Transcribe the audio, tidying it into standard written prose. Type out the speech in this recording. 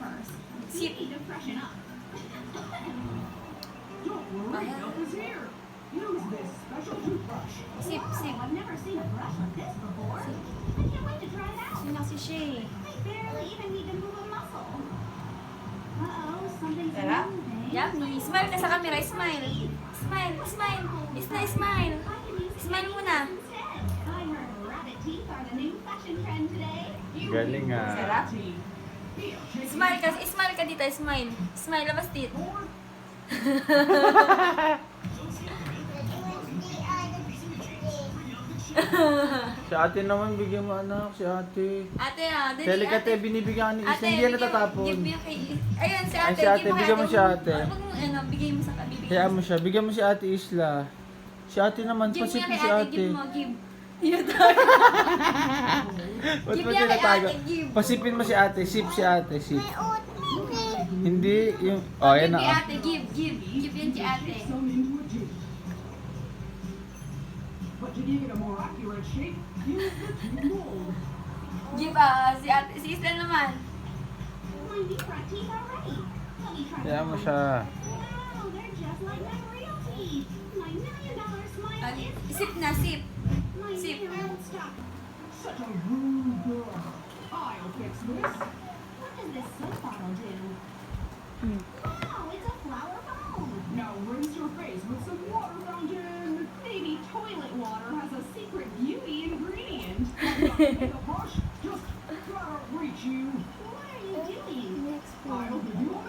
first. Sip. You need to freshen up. Don't worry, milk is here. Use this special toothbrush. Sip, sip. I've never seen a brush like this before. I can't wait to try it out. Sino si Shay? I barely even need to move a muscle. Uh-oh, something's Sarap? moving. Yummy. Smile ka sa camera. Smile. Smile. Smile. Smile. Smile muna. Instead, I heard rabbit teeth are the new fashion trend today. Galing ah. Sarap. Here, take Smile ka. Smile ka dito. Smile. Smile. Labas dito. four. Si ate naman, bigyan mo anak, si ate. Ate, dali Dali ka te, binibigyan ni Isa, hindi yan natatapon. Give mo kay... Ayun, si Ay, ate. si ate, Give mo kay bigyan mo si ate. Huwag mo, bigay mo sa kabibigay. Kaya mo siya, bigyan mo si ate Isla. Si ate naman, Give mo yan pasipin kay si ate. ate. Give mo, give. Ba't Give mo yan kay tinatago? ate, give. Pasipin mo si ate, sip si ate, sip. Hindi, yung... Oh, Give yan na. kay ate, give. Give yan kay ate. Shake some into a juice. But to give it a more accurate shape, use the tooth mold. Give, si ate, si Isla naman. My new front teeth are ready. Let me try Kaya them mo on. siya. Wow, they're just like my real teeth. My $1 million smile is Sip na, sip. my Sip. near won't stop. Such a rude girl. I'll fix this. What does this soap bottle do? Wow, it's a flower foam. Now rinse your face with some water fountain. Maybe toilet water has a secret beauty ingredient. Make a brush, just gotta reach you. What are you doing? I'll give you a